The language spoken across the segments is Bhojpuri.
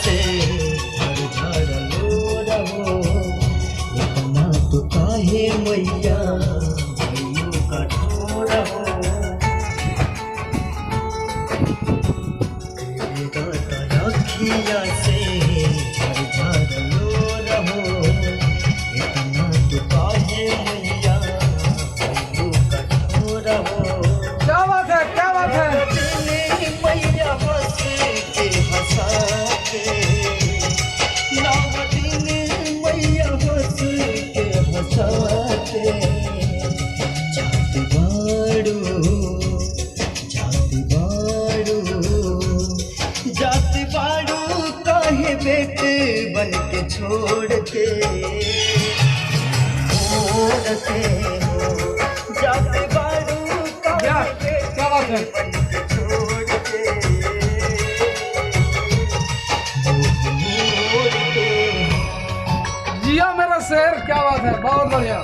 से झर लो रहो, इतना तो काहे मैया भइयो कठोर हो। तेरा अखिया से झर लो रहो, इतना तो काहे मैया भइयो कठोर हो। क्या बात है, क्या बात है। मैया हंस के हंसा के, नावतीन मैया हंस के हंसा के, जाति बाड़ू जाति बाड़ू जाति बाड़ू काहे बेटे बन के छोड़ के छोड़ के हो। जाति बाड़ू काहे बेटे क्या बात है। बन के छोड़ के मोड़ के। जिया मेरा शेर, क्या बात है, बहुत बढ़िया।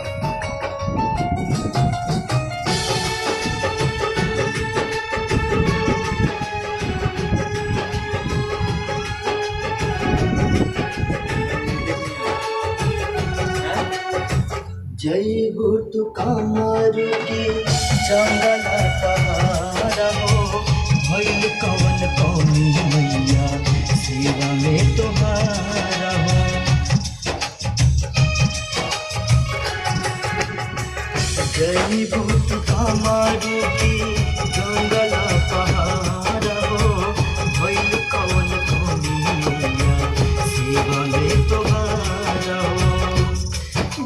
जय तू कामर की जंगला सहारा हो, भइल कवन कौमी मैया सेवा में तुम्हारा हो। जय तू कामर की जंगला सहारा हो, भइल कवन कौमी मैया सेवा में तुम्हारा हो।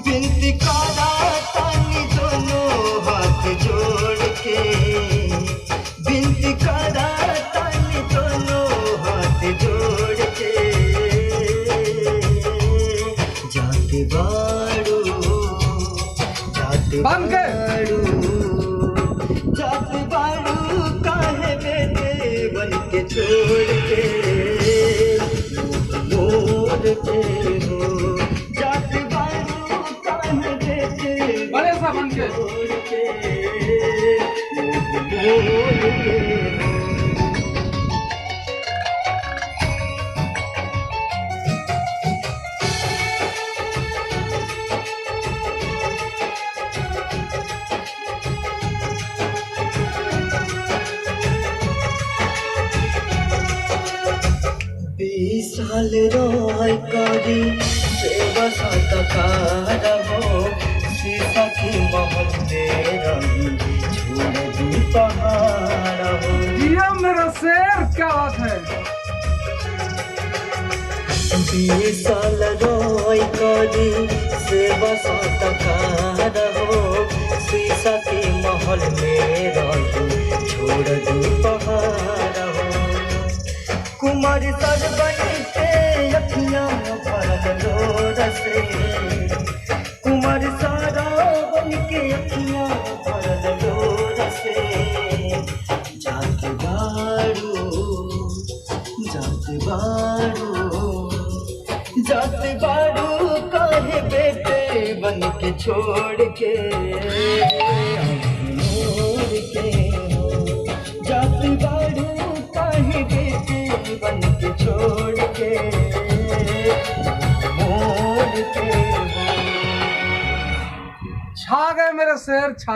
बिनती करा तानी दोनों हाथ जोड़ के, बिनती करा तानी दोनों हाथ जोड़ के, जाते बाड़ू जाते बन के। बाड़ू जाते बाड़ू काहे बेटे बन के छोड़ के मोड़ के हो। जाते बाड़ू काहे बेटे बड़े सा बन के। छोड़ के मोड़ के हो। साल रोय करी सेवा सत्कार हो, सीता की महल में रही छोड़ दी पहाड़ हो। जिया मेरा शेर, क्या बात है। 20 साल रोय करी सेवा सत्कार हो, सीता की महल में रही छोड़ दी पहाड़ हो। कुमार सर बन के अखियां भरल लोर से, कुमार सारा बन के अखियां भरल लोर से, जाते बाड़ू जाते बाड़ू जाते बाड़ू काहे बेटे बन के छोड़ के मोड़ के हो। जाते बाड़ू काहे बेटे बन के छोड़ के मोड़ के हो। छा गए मेरे शेर, छा